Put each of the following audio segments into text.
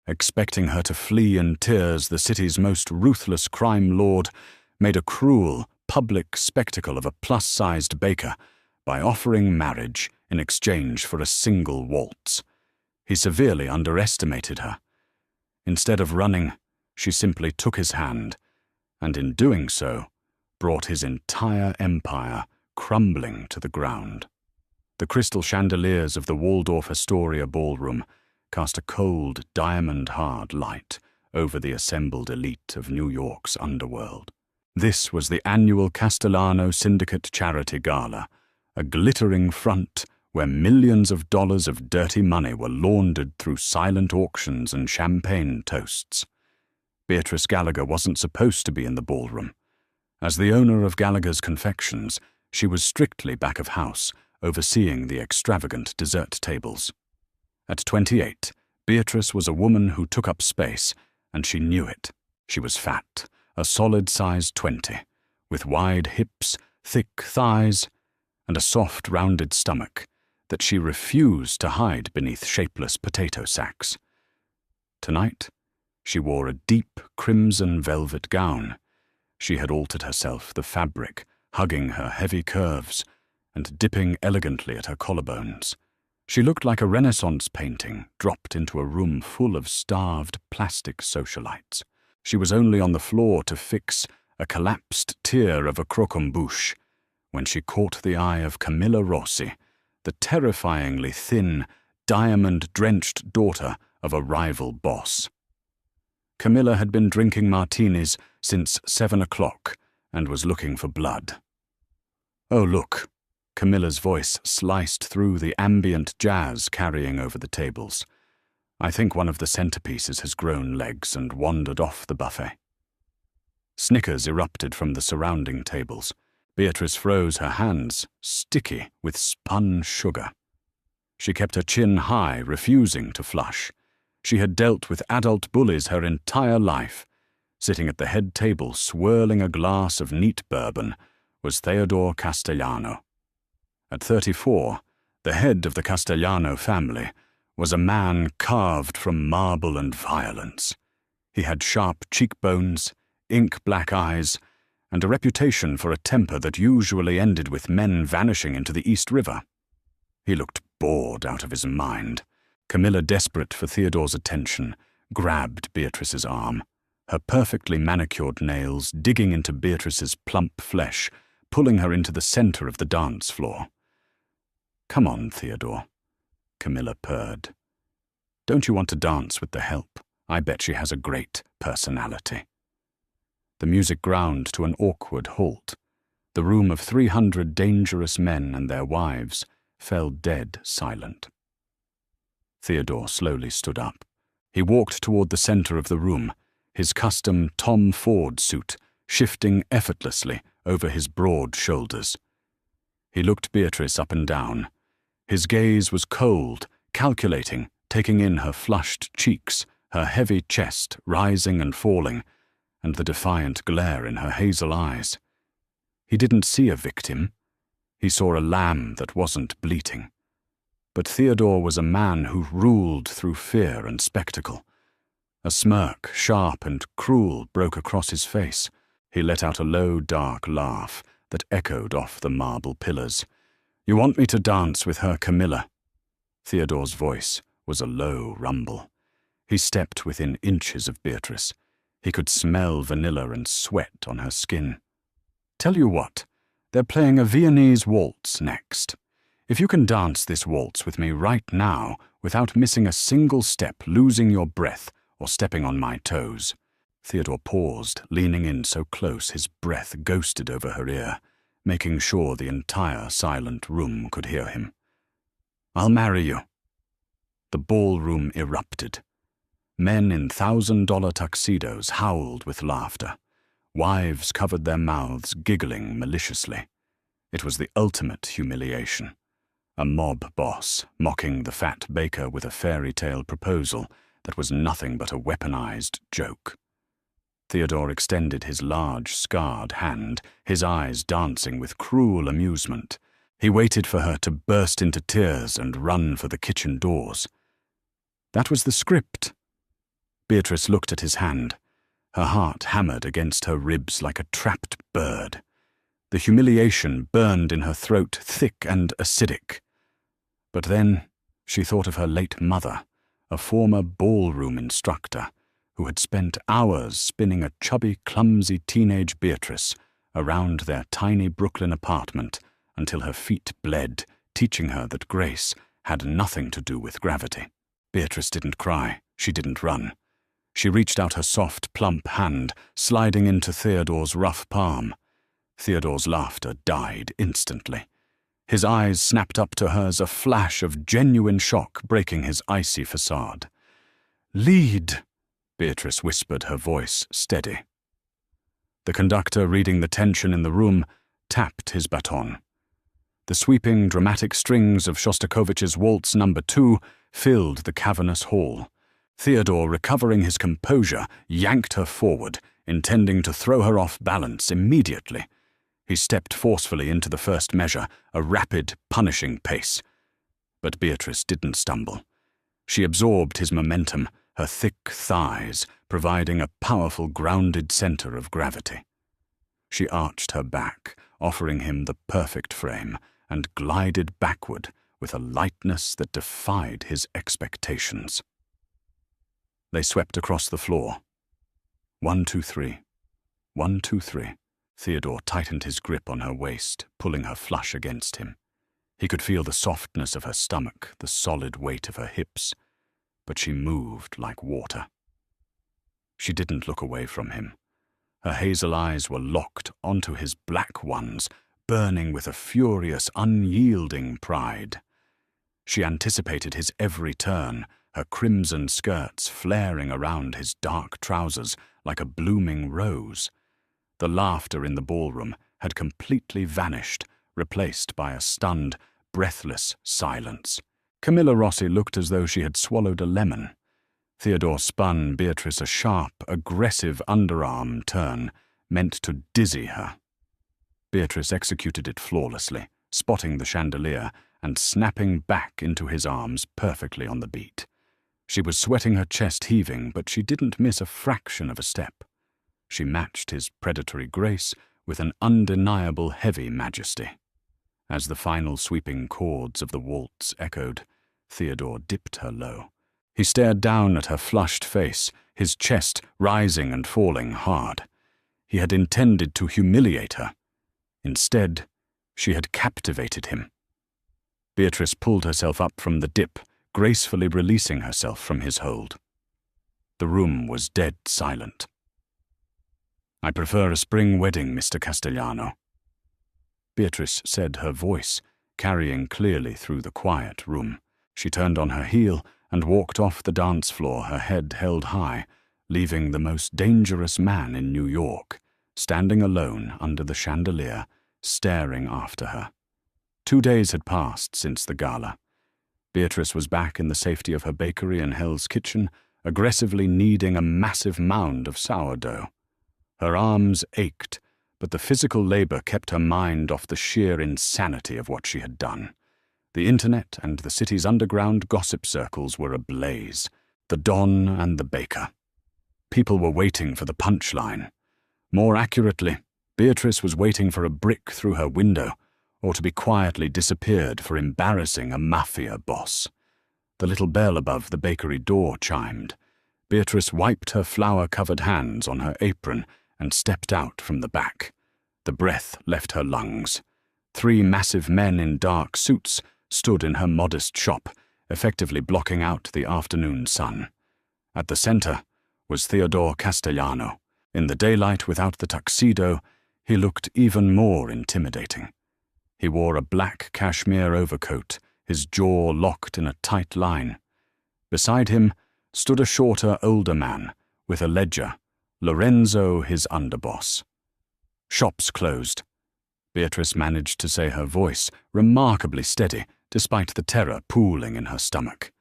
Expecting her to flee in tears, the city's most ruthless crime lord made a cruel, public spectacle of a plus-sized baker by offering marriage in exchange for a single waltz. He severely underestimated her. Instead of running, she simply took his hand, and in doing so, brought his entire empire crumbling to the ground. The crystal chandeliers of the Waldorf Astoria ballroom cast a cold, diamond-hard light over the assembled elite of New York's underworld. This was the annual Castellano Syndicate Charity Gala, a glittering front where millions of dollars of dirty money were laundered through silent auctions and champagne toasts. Beatrice Gallagher wasn't supposed to be in the ballroom. As the owner of Gallagher's Confections, she was strictly back of house, overseeing the extravagant dessert tables. At 28, Beatrice was a woman who took up space, and she knew it. She was fat, a solid size 20, with wide hips, thick thighs, and a soft, rounded stomach that she refused to hide beneath shapeless potato sacks. Tonight, she wore a deep crimson velvet gown. She had altered herself, the fabric hugging her heavy curves and dipping elegantly at her collarbones. She looked like a Renaissance painting dropped into a room full of starved plastic socialites. She was only on the floor to fix a collapsed tier of a croquembouche when she caught the eye of Camilla Rossi, the terrifyingly thin, diamond-drenched daughter of a rival boss. Camilla had been drinking martinis since 7 o'clock and was looking for blood. "Oh, look." Camilla's voice sliced through the ambient jazz carrying over the tables. "I think one of the centerpieces has grown legs and wandered off the buffet." Snickers erupted from the surrounding tables. Beatrice froze her hands, sticky with spun sugar. She kept her chin high, refusing to flush. She had dealt with adult bullies her entire life. Sitting at the head table, swirling a glass of neat bourbon, was Theodore Castellano. At 34, the head of the Castellano family was a man carved from marble and violence. He had sharp cheekbones, ink-black eyes, and a reputation for a temper that usually ended with men vanishing into the East River. He looked bored out of his mind. Camilla, desperate for Theodore's attention, grabbed Beatrice's arm, her perfectly manicured nails digging into Beatrice's plump flesh, pulling her into the center of the dance floor. "Come on, Theodore," Camilla purred. "Don't you want to dance with the help? I bet she has a great personality." The music ground to an awkward halt. The room of 300 dangerous men and their wives fell dead silent. Theodore slowly stood up. He walked toward the center of the room, his custom Tom Ford suit shifting effortlessly over his broad shoulders. He looked Beatrice up and down. His gaze was cold, calculating, taking in her flushed cheeks, her heavy chest rising and falling, and the defiant glare in her hazel eyes. He didn't see a victim. He saw a lamb that wasn't bleating. But Theodore was a man who ruled through fear and spectacle. A smirk, sharp and cruel, broke across his face. He let out a low, dark laugh that echoed off the marble pillars. "You want me to dance with her, Camilla?" Theodore's voice was a low rumble. He stepped within inches of Beatrice. He could smell vanilla and sweat on her skin. "Tell you what, they're playing a Viennese waltz next. If you can dance this waltz with me right now without missing a single step, losing your breath, or stepping on my toes." Theodore paused, leaning in so close his breath ghosted over her ear, making sure the entire silent room could hear him. "I'll marry you." The ballroom erupted. Men in $1,000 tuxedos howled with laughter. Wives covered their mouths, giggling maliciously. It was the ultimate humiliation. A mob boss mocking the fat baker with a fairy tale proposal that was nothing but a weaponized joke. Theodore extended his large, scarred hand, his eyes dancing with cruel amusement. He waited for her to burst into tears and run for the kitchen doors. That was the script. Beatrice looked at his hand. Her heart hammered against her ribs like a trapped bird. The humiliation burned in her throat, thick and acidic. But then she thought of her late mother, a former ballroom instructor, who had spent hours spinning a chubby, clumsy teenage Beatrice around their tiny Brooklyn apartment until her feet bled, teaching her that grace had nothing to do with gravity. Beatrice didn't cry. She didn't run. She reached out her soft, plump hand, sliding into Theodore's rough palm. Theodore's laughter died instantly. His eyes snapped up to hers, a flash of genuine shock breaking his icy facade. "Lead," Beatrice whispered, her voice steady. The conductor, reading the tension in the room, tapped his baton. The sweeping, dramatic strings of Shostakovich's Waltz No. 2 filled the cavernous hall. Theodore, recovering his composure, yanked her forward, intending to throw her off balance immediately. He stepped forcefully into the first measure, a rapid, punishing pace. But Beatrice didn't stumble. She absorbed his momentum, her thick thighs providing a powerful, grounded center of gravity. She arched her back, offering him the perfect frame, and glided backward with a lightness that defied his expectations. They swept across the floor. 1, 2, 3. 1, 2, 3. Theodore tightened his grip on her waist, pulling her flush against him. He could feel the softness of her stomach, the solid weight of her hips, but she moved like water. She didn't look away from him. Her hazel eyes were locked onto his black ones, burning with a furious, unyielding pride. She anticipated his every turn, her crimson skirts flaring around his dark trousers like a blooming rose. The laughter in the ballroom had completely vanished, replaced by a stunned, breathless silence. Camilla Rossi looked as though she had swallowed a lemon. Theodore spun Beatrice a sharp, aggressive underarm turn meant to dizzy her. Beatrice executed it flawlessly, spotting the chandelier and snapping back into his arms perfectly on the beat. She was sweating, her chest heaving, but she didn't miss a fraction of a step. She matched his predatory grace with an undeniable heavy majesty. As the final sweeping chords of the waltz echoed, Theodore dipped her low. He stared down at her flushed face, his chest rising and falling hard. He had intended to humiliate her. Instead, she had captivated him. Beatrice pulled herself up from the dip, gracefully releasing herself from his hold. The room was dead silent. "I prefer a spring wedding, Mr. Castellano," Beatrice said, her voice carrying clearly through the quiet room. She turned on her heel and walked off the dance floor, her head held high, leaving the most dangerous man in New York, standing alone under the chandelier, staring after her. 2 days had passed since the gala. Beatrice was back in the safety of her bakery in Hell's Kitchen, aggressively kneading a massive mound of sourdough. Her arms ached, but the physical labor kept her mind off the sheer insanity of what she had done. The internet and the city's underground gossip circles were ablaze, the Don and the baker. People were waiting for the punchline. More accurately, Beatrice was waiting for a brick through her window, or to be quietly disappeared for embarrassing a Mafia boss. The little bell above the bakery door chimed. Beatrice wiped her flour-covered hands on her apron and stepped out from the back. The breath left her lungs. 3 massive men in dark suits stood in her modest shop, effectively blocking out the afternoon sun. At the center was Theodore Castellano. In the daylight without the tuxedo, he looked even more intimidating. He wore a black cashmere overcoat, his jaw locked in a tight line. Beside him stood a shorter, older man with a ledger, Lorenzo, his underboss. "Shops closed," Beatrice managed to say, her voice remarkably steady despite the terror pooling in her stomach.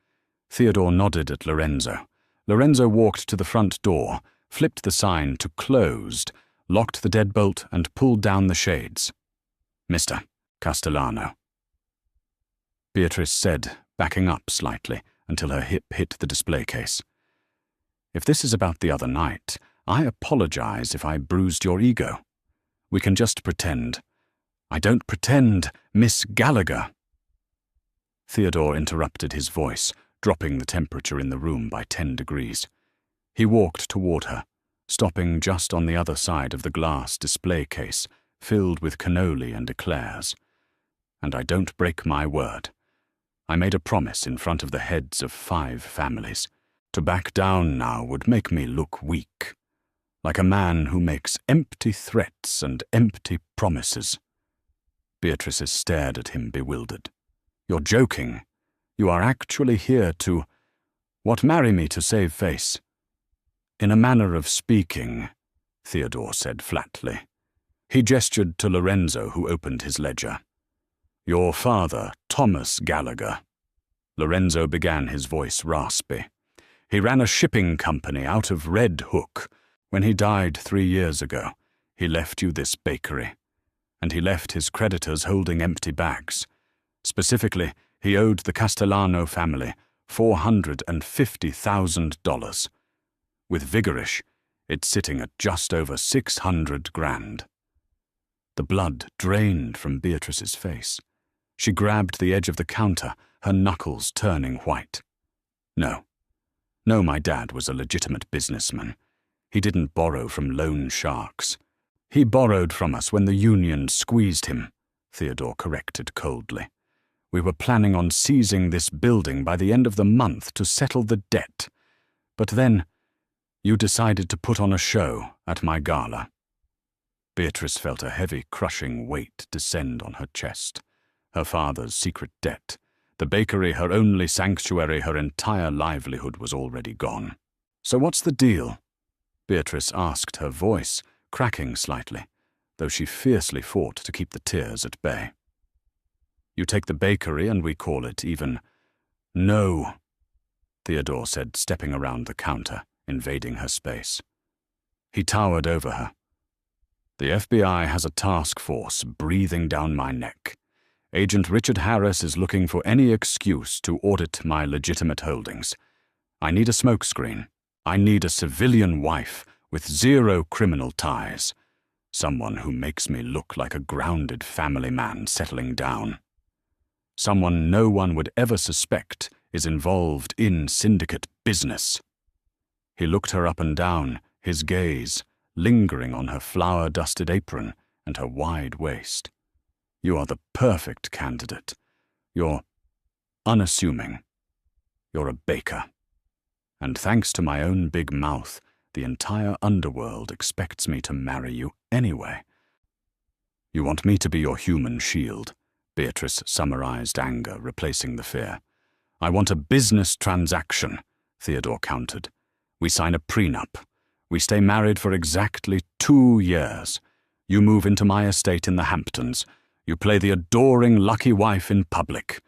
Theodore nodded at Lorenzo. Lorenzo walked to the front door, flipped the sign to closed, locked the deadbolt and pulled down the shades. "Mr. Castellano," Beatrice said, backing up slightly until her hip hit the display case. If this is about the other night, I apologize if I bruised your ego. We can just pretend. I don't pretend, Miss Gallagher." Theodore interrupted his voice, dropping the temperature in the room by 10 degrees. He walked toward her, stopping just on the other side of the glass display case, filled with cannoli and eclairs. "And I don't break my word. I made a promise in front of the heads of 5 families. To back down now would make me look weak, like a man who makes empty threats and empty promises." Beatrice stared at him bewildered. "You're joking. You are actually here to— What, marry me to save face?" "In a manner of speaking," Theodore said flatly. He gestured to Lorenzo, who opened his ledger. "Your father, Thomas Gallagher." Lorenzo began, his voice raspy. "He ran a shipping company out of Red Hook. When he died 3 years ago, he left you this bakery. And he left his creditors holding empty bags. Specifically, he owed the Castellano family $450,000. With Vigorish, it's sitting at just over 600 grand. The blood drained from Beatrice's face. She grabbed the edge of the counter, her knuckles turning white. No, my dad was a legitimate businessman. He didn't borrow from loan sharks. He borrowed from us when the union squeezed him, Theodore corrected coldly. We were planning on seizing this building by the end of the month to settle the debt. But then, you decided to put on a show at my gala." Beatrice felt a heavy, crushing weight descend on her chest. Her father's secret debt, the bakery, her only sanctuary, her entire livelihood was already gone. "So what's the deal?" Beatrice asked, her voice cracking slightly, though she fiercely fought to keep the tears at bay. "You take the bakery and we call it even." "No," Theodore said, stepping around the counter, invading her space. He towered over her. "The FBI has a task force breathing down my neck. Agent Richard Harris is looking for any excuse to audit my legitimate holdings. I need a smokescreen. I need a civilian wife with 0 criminal ties. Someone who makes me look like a grounded family man settling down. Someone no one would ever suspect is involved in syndicate business." He looked her up and down, his gaze lingering on her flour-dusted apron and her wide waist. "You are the perfect candidate. You're unassuming. You're a baker. And thanks to my own big mouth, the entire underworld expects me to marry you anyway." "You want me to be your human shield," Beatrice summarized, anger replacing the fear. "I want a business transaction," Theodore countered. "We sign a prenup. We stay married for exactly 2 years. You move into my estate in the Hamptons. You play the adoring lucky wife in public.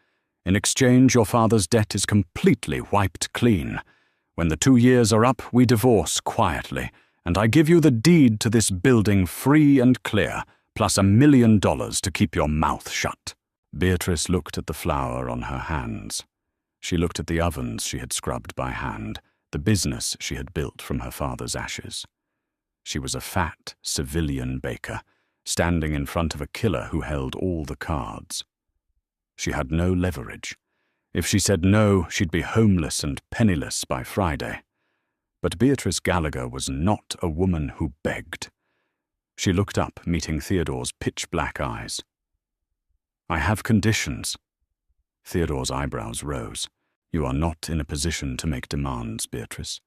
In exchange, your father's debt is completely wiped clean. When the 2 years are up, we divorce quietly, and I give you the deed to this building free and clear, plus $1 million to keep your mouth shut." Beatrice looked at the flour on her hands. She looked at the ovens she had scrubbed by hand, the business she had built from her father's ashes. She was a fat, civilian baker, standing in front of a killer who held all the cards. She had no leverage. If she said no, she'd be homeless and penniless by Friday. But Beatrice Gallagher was not a woman who begged. She looked up, meeting Theodore's pitch-black eyes. "I have conditions." Theodore's eyebrows rose. "You are not in a position to make demands, Beatrice."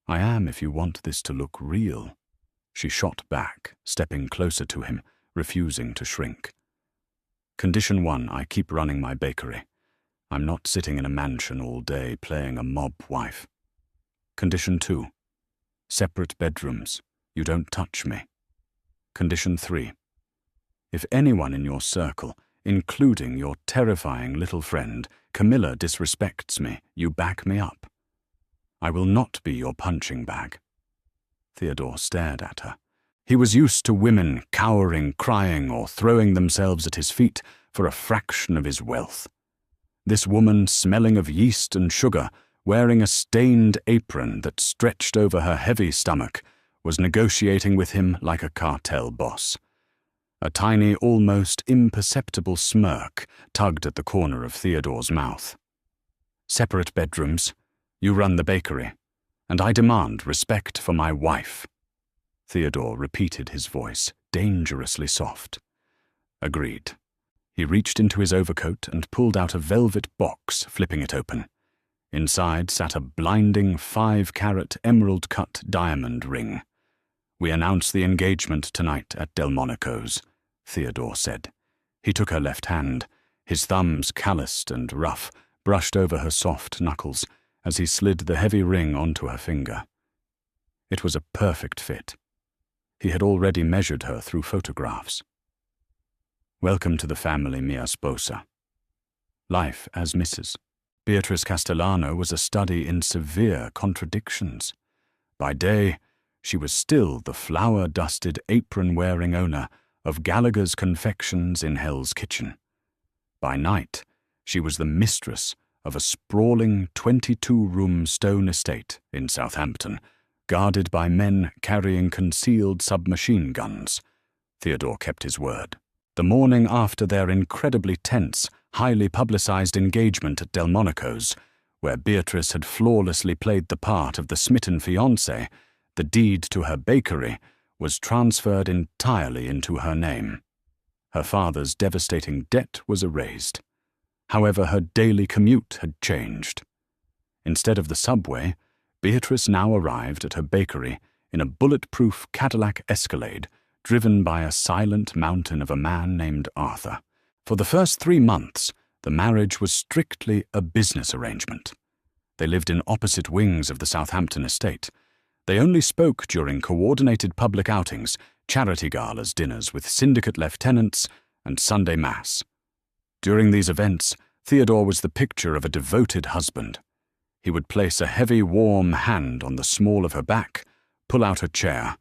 "I am if you want this to look real." She shot back, stepping closer to him, refusing to shrink. "Condition 1, I keep running my bakery. I'm not sitting in a mansion all day playing a mob wife. Condition 2, separate bedrooms. You don't touch me. Condition 3, if anyone in your circle, including your terrifying little friend, Camilla, disrespects me, you back me up. I will not be your punching bag." Theodore stared at her. He was used to women cowering, crying, or throwing themselves at his feet for a fraction of his wealth. This woman, smelling of yeast and sugar, wearing a stained apron that stretched over her heavy stomach, was negotiating with him like a cartel boss. A tiny, almost imperceptible smirk tugged at the corner of Theodore's mouth. "Separate bedrooms. You run the bakery, and I demand respect for my wife." Theodore repeated his voice, dangerously soft. "Agreed." He reached into his overcoat and pulled out a velvet box, flipping it open. Inside sat a blinding 5-carat emerald-cut diamond ring. "We announce the engagement tonight at Delmonico's," Theodore said. He took her left hand. His thumbs, calloused and rough, brushed over her soft knuckles as he slid the heavy ring onto her finger. It was a perfect fit. He had already measured her through photographs. "Welcome to the family, mia sposa." Life as Mrs. Beatrice Castellano was a study in severe contradictions. By day, she was still the flour-dusted, apron-wearing owner of Gallagher's Confections in Hell's Kitchen. By night, she was the mistress of a sprawling 22-room stone estate in Southampton, guarded by men carrying concealed submachine guns. Theodore kept his word. The morning after their incredibly tense, highly publicized engagement at Delmonico's, where Beatrice had flawlessly played the part of the smitten fiancé, the deed to her bakery was transferred entirely into her name. Her father's devastating debt was erased. However, her daily commute had changed. Instead of the subway, Beatrice now arrived at her bakery in a bulletproof Cadillac Escalade, driven by a silent mountain of a man named Arthur. For the first 3 months, the marriage was strictly a business arrangement. They lived in opposite wings of the Southampton estate. They only spoke during coordinated public outings, charity galas, dinners with syndicate lieutenants, and Sunday Mass. During these events, Theodore was the picture of a devoted husband. He would place a heavy, warm hand on the small of her back, pull out her chair,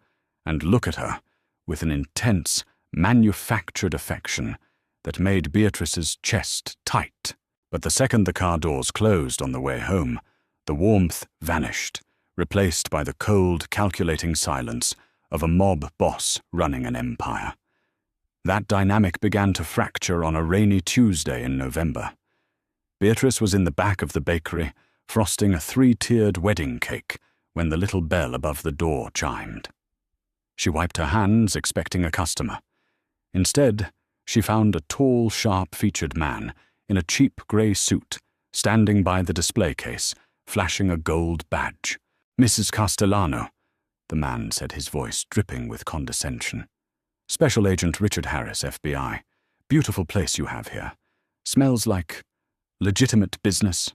and look at her with an intense, manufactured affection that made Beatrice's chest tight. But the second the car doors closed on the way home, the warmth vanished, replaced by the cold, calculating silence of a mob boss running an empire. That dynamic began to fracture on a rainy Tuesday in November. Beatrice was in the back of the bakery, frosting a 3-tiered wedding cake when the little bell above the door chimed. She wiped her hands, expecting a customer. Instead, she found a tall, sharp-featured man in a cheap grey suit, standing by the display case, flashing a gold badge. "Mrs. Castellano," the man said, his voice dripping with condescension. "Special Agent Richard Harris, FBI. Beautiful place you have here. Smells like legitimate business."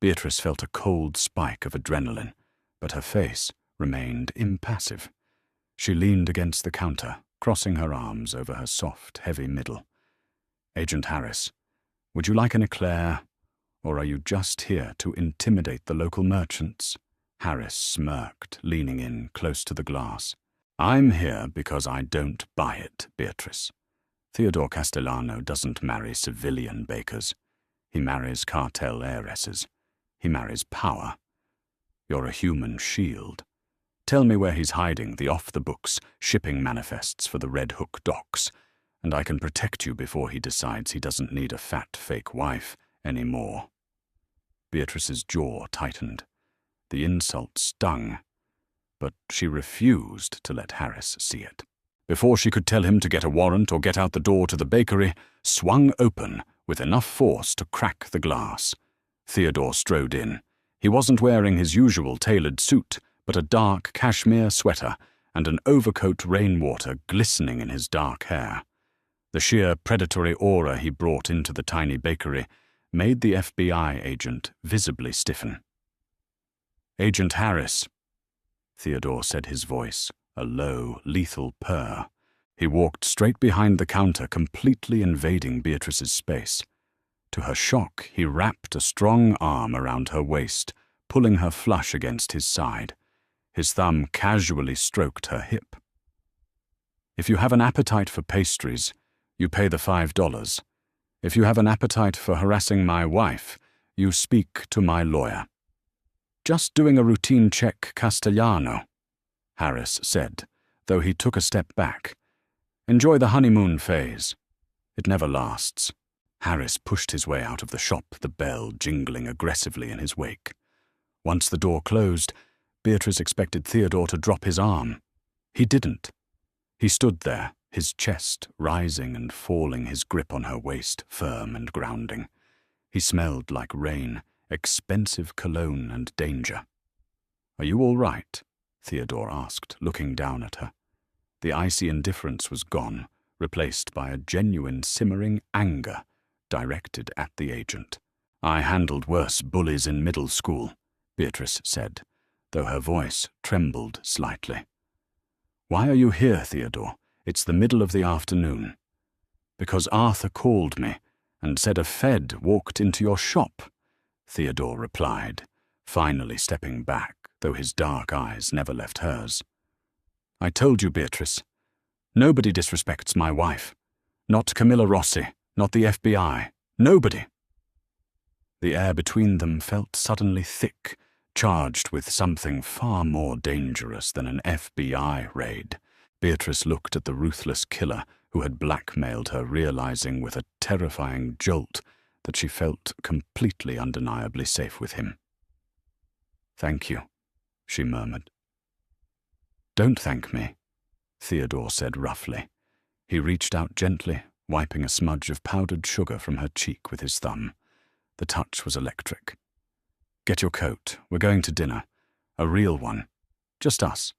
Beatrice felt a cold spike of adrenaline, but her face remained impassive. She leaned against the counter, crossing her arms over her soft, heavy middle. "Agent Harris, would you like an eclair, or are you just here to intimidate the local merchants?" Harris smirked, leaning in close to the glass. "I'm here because I don't buy it, Beatrice. Theodore Castellano doesn't marry civilian bakers. He marries cartel heiresses. He marries power. You're a human shield. Tell me where he's hiding the off-the-books shipping manifests for the Red Hook docks, and I can protect you before he decides he doesn't need a fat fake wife anymore." Beatrice's jaw tightened. The insult stung, but she refused to let Harris see it. Before she could tell him to get a warrant or get out the door to the bakery, swung open with enough force to crack the glass. Theodore strode in. He wasn't wearing his usual tailored suit, but a dark cashmere sweater and an overcoat rainwater glistening in his dark hair. The sheer predatory aura he brought into the tiny bakery made the FBI agent visibly stiffen. "Agent Harris," Theodore said, his voice a low, lethal purr. He walked straight behind the counter, completely invading Beatrice's space. To her shock, he wrapped a strong arm around her waist, pulling her flush against his side. His thumb casually stroked her hip. "If you have an appetite for pastries, you pay the $5. If you have an appetite for harassing my wife, you speak to my lawyer." Just doing a routine check Castellano, Harris said, though he took a step back. Enjoy the honeymoon phase. It never lasts. Harris pushed his way out of the shop, the bell jingling aggressively in his wake. Once the door closed, Beatrice expected Theodore to drop his arm. He didn't. He stood there, his chest rising and falling, his grip on her waist firm and grounding. He smelled like rain, expensive cologne and danger. "Are you all right?" Theodore asked, looking down at her. The icy indifference was gone, replaced by a genuine simmering anger directed at the agent. "I handled worse bullies in middle school," Beatrice said, though her voice trembled slightly. "Why are you here, Theodore? It's the middle of the afternoon." "Because Arthur called me and said a Fed walked into your shop," Theodore replied, finally stepping back, though his dark eyes never left hers. "I told you, Beatrice. Nobody disrespects my wife. Not Camilla Rossi, not the FBI. Nobody." The air between them felt suddenly thick, charged with something far more dangerous than an FBI raid. Beatrice looked at the ruthless killer who had blackmailed her, realizing with a terrifying jolt that she felt completely undeniably safe with him. "Thank you," she murmured. "Don't thank me," Theodore said roughly. He reached out gently, wiping a smudge of powdered sugar from her cheek with his thumb. The touch was electric. "Get your coat. We're going to dinner. A real one. Just us."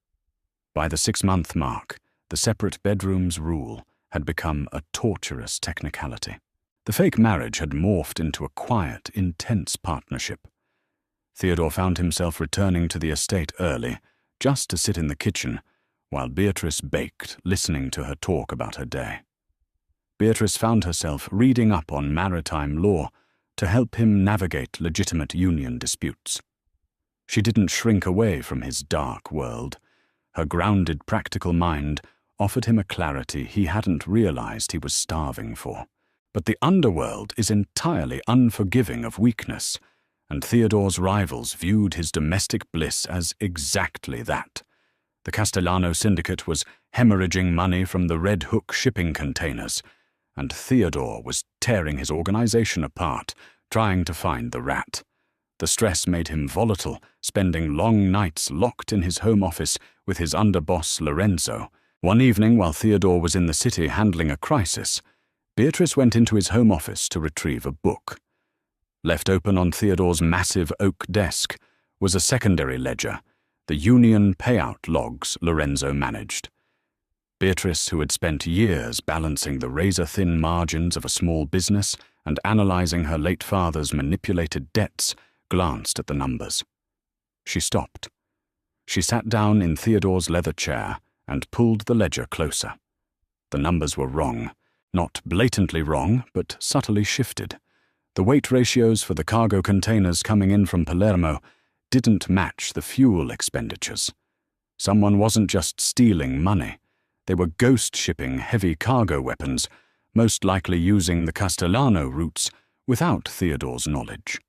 By the 6-month mark, the separate bedrooms rule had become a torturous technicality. The fake marriage had morphed into a quiet, intense partnership. Theodore found himself returning to the estate early, just to sit in the kitchen, while Beatrice baked, listening to her talk about her day. Beatrice found herself reading up on maritime law to help him navigate legitimate union disputes. She didn't shrink away from his dark world. Her grounded, practical mind offered him a clarity he hadn't realized he was starving for. But the underworld is entirely unforgiving of weakness, and Theodore's rivals viewed his domestic bliss as exactly that. The Castellano syndicate was hemorrhaging money from the Red Hook shipping containers, and Theodore was tearing his organization apart, trying to find the rat. The stress made him volatile, spending long nights locked in his home office with his underboss Lorenzo. One evening, while Theodore was in the city handling a crisis, Beatrice went into his home office to retrieve a book. Left open on Theodore's massive oak desk was a secondary ledger, the union payout logs Lorenzo managed. Beatrice, who had spent years balancing the razor-thin margins of a small business and analyzing her late father's manipulated debts, glanced at the numbers. She stopped. She sat down in Theodore's leather chair and pulled the ledger closer. The numbers were wrong. Not blatantly wrong, but subtly shifted. The weight ratios for the cargo containers coming in from Palermo didn't match the fuel expenditures. Someone wasn't just stealing money. They were ghost shipping heavy cargo weapons, most likely using the Castellano routes without Theodore's knowledge.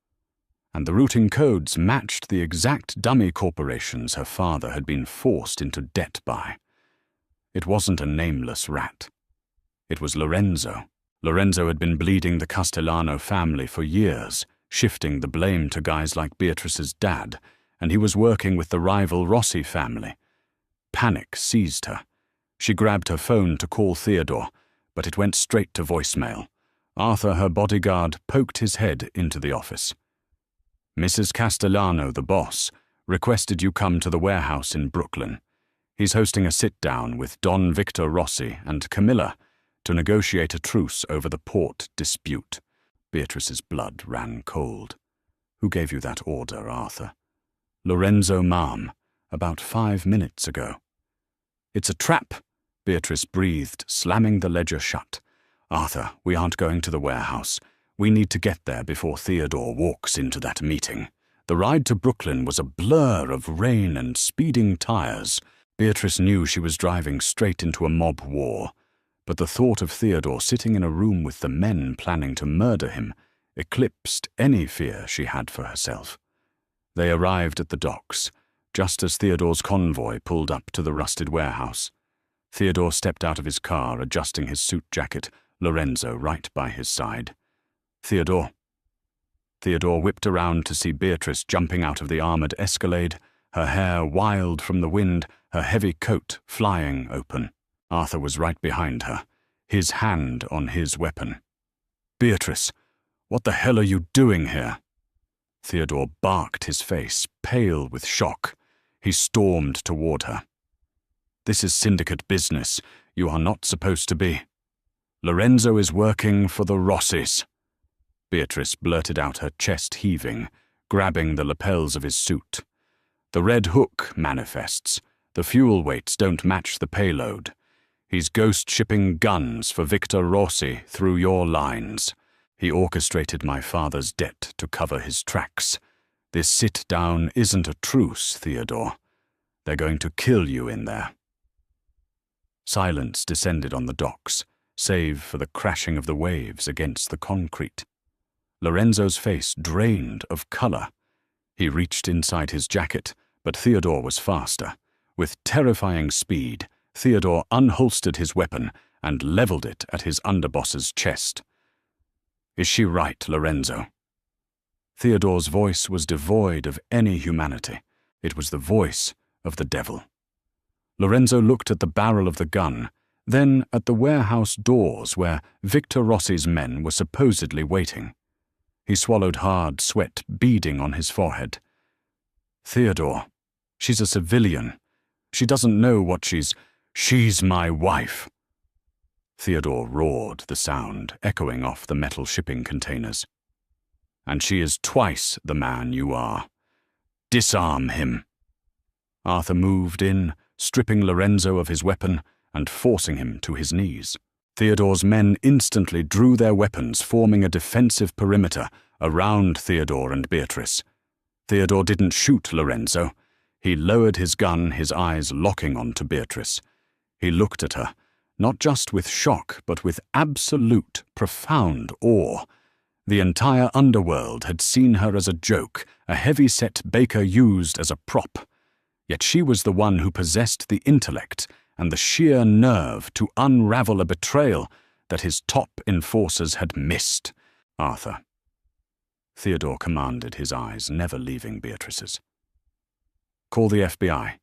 And the routing codes matched the exact dummy corporations her father had been forced into debt by. It wasn't a nameless rat. It was Lorenzo. Lorenzo had been bleeding the Castellano family for years, shifting the blame to guys like Beatrice's dad, and he was working with the rival Rossi family. Panic seized her. She grabbed her phone to call Theodore, but it went straight to voicemail. Arthur, her bodyguard, poked his head into the office. "Mrs. Castellano, the boss, requested you come to the warehouse in Brooklyn. He's hosting a sit-down with Don Victor Rossi and Camilla to negotiate a truce over the port dispute." Beatrice's blood ran cold. "Who gave you that order, Arthur?" "Lorenzo Ma'am, about 5 minutes ago." "It's a trap," Beatrice breathed, slamming the ledger shut. "Arthur, we aren't going to the warehouse. We need to get there before Theodore walks into that meeting." The ride to Brooklyn was a blur of rain and speeding tires. Beatrice knew she was driving straight into a mob war, but the thought of Theodore sitting in a room with the men planning to murder him eclipsed any fear she had for herself. They arrived at the docks, just as Theodore's convoy pulled up to the rusted warehouse. Theodore stepped out of his car, adjusting his suit jacket, Lorenzo right by his side. Theodore. Theodore whipped around to see Beatrice jumping out of the armored Escalade, her hair wild from the wind, her heavy coat flying open. Arthur was right behind her, his hand on his weapon. "Beatrice, what the hell are you doing here?" Theodore barked, his face pale with shock. He stormed toward her. "This is syndicate business. You are not supposed to be." "Lorenzo is working for the Rossis." Beatrice blurted out, her chest heaving, grabbing the lapels of his suit. "The Red Hook manifests. The fuel weights don't match the payload. He's ghost shipping guns for Victor Rossi through your lines. He orchestrated my father's debt to cover his tracks. This sit-down isn't a truce, Theodore. They're going to kill you in there." Silence descended on the docks, save for the crashing of the waves against the concrete. Lorenzo's face drained of color. He reached inside his jacket, but Theodore was faster. With terrifying speed, Theodore unholstered his weapon and leveled it at his underboss's chest. "Is she right, Lorenzo?" Theodore's voice was devoid of any humanity. It was the voice of the devil. Lorenzo looked at the barrel of the gun, then at the warehouse doors where Victor Rossi's men were supposedly waiting. He swallowed hard, sweat beading on his forehead. "Theodore, she's a civilian. She doesn't know what she's my wife." Theodore roared, the sound echoing off the metal shipping containers. "And she is twice the man you are. Disarm him." Arthur moved in, stripping Lorenzo of his weapon and forcing him to his knees. Theodore's men instantly drew their weapons, forming a defensive perimeter around Theodore and Beatrice. Theodore didn't shoot Lorenzo. He lowered his gun, his eyes locking onto Beatrice. He looked at her, not just with shock, but with absolute, profound awe. The entire underworld had seen her as a joke, a heavy-set baker used as a prop. Yet she was the one who possessed the intellect and the sheer nerve to unravel a betrayal that his top enforcers had missed. "Arthur." Theodore commanded, his eyes never leaving Beatrice's. "Call the FBI.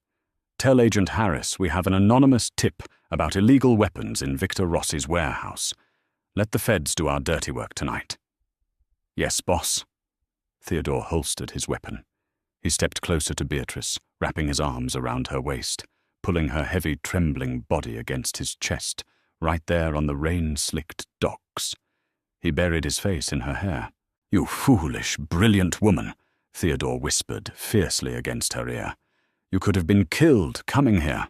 Tell Agent Harris we have an anonymous tip about illegal weapons in Victor Rossi's warehouse. Let the feds do our dirty work tonight." "Yes, boss." Theodore holstered his weapon. He stepped closer to Beatrice, wrapping his arms around her waist, pulling her heavy, trembling body against his chest, right there on the rain-slicked docks. He buried his face in her hair. "You foolish, brilliant woman," Theodore whispered fiercely against her ear. "You could have been killed coming here."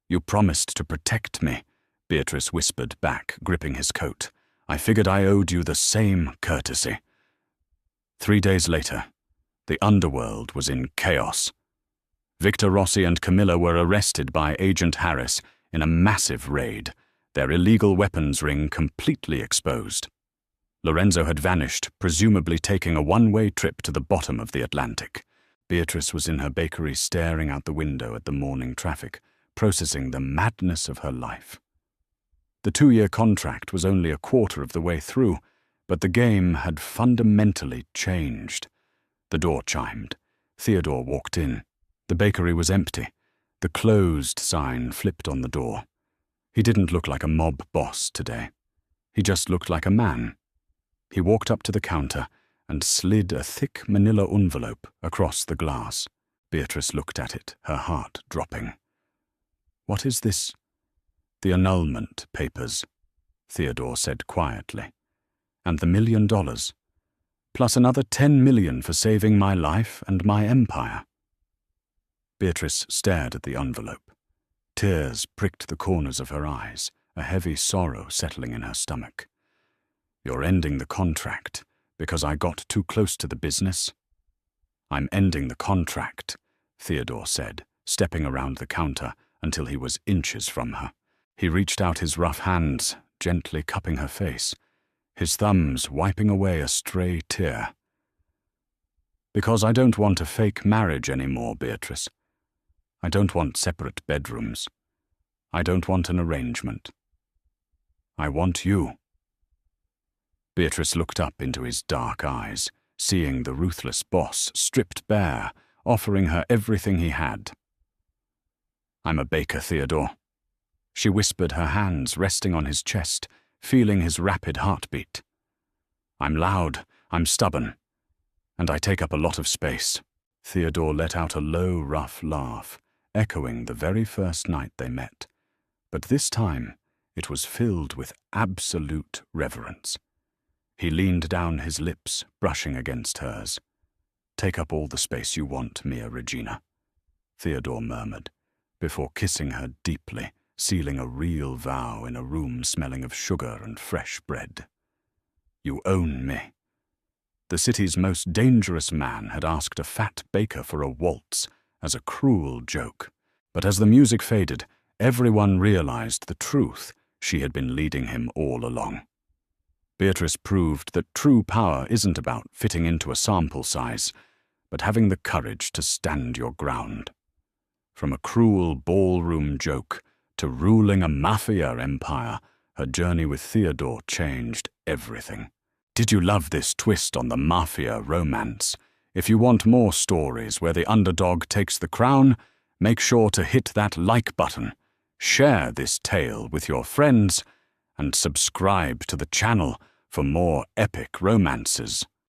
"You promised to protect me," Beatrice whispered back, gripping his coat. "I figured I owed you the same courtesy." 3 days later, the underworld was in chaos. Victor Rossi and Camilla were arrested by Agent Harris in a massive raid, their illegal weapons ring completely exposed. Lorenzo had vanished, presumably taking a one-way trip to the bottom of the Atlantic. Beatrice was in her bakery staring out the window at the morning traffic, processing the madness of her life. The 2-year contract was only a quarter of the way through, but the game had fundamentally changed. The door chimed. Theodore walked in. The bakery was empty. The closed sign flipped on the door. He didn't look like a mob boss today. He just looked like a man. He walked up to the counter and slid a thick manila envelope across the glass. Beatrice looked at it, her heart dropping. "What is this?" "The annulment papers," Theodore said quietly. "And the $1 million, plus another $10 million for saving my life and my empire." Beatrice stared at the envelope. Tears pricked the corners of her eyes, a heavy sorrow settling in her stomach. "You're ending the contract because I got too close to the business?" "I'm ending the contract," Theodore said, stepping around the counter until he was inches from her. He reached out his rough hands, gently cupping her face, his thumbs wiping away a stray tear. Because I don't want a fake marriage anymore, Beatrice. I don't want separate bedrooms. I don't want an arrangement. I want you." Beatrice looked up into his dark eyes, seeing the ruthless boss stripped bare, offering her everything he had. "I'm a baker, Theodore." She whispered, her hands resting on his chest, feeling his rapid heartbeat. "I'm loud, I'm stubborn, and I take up a lot of space." Theodore let out a low, rough laugh, echoing the very first night they met, but this time it was filled with absolute reverence. He leaned down, his lips brushing against hers. "Take up all the space you want, Mia Regina," Theodore murmured, before kissing her deeply, sealing a real vow in a room smelling of sugar and fresh bread. "You own me." The city's most dangerous man had asked a fat baker for a waltz as a cruel joke, but as the music faded, everyone realized the truth she had been leading him all along. Beatrice proved that true power isn't about fitting into a sample size, but having the courage to stand your ground. From a cruel ballroom joke to ruling a Mafia empire, her journey with Theodore changed everything. Did you love this twist on the Mafia romance? If you want more stories where the underdog takes the crown, make sure to hit that like button, share this tale with your friends, and subscribe to the channel for more epic romances.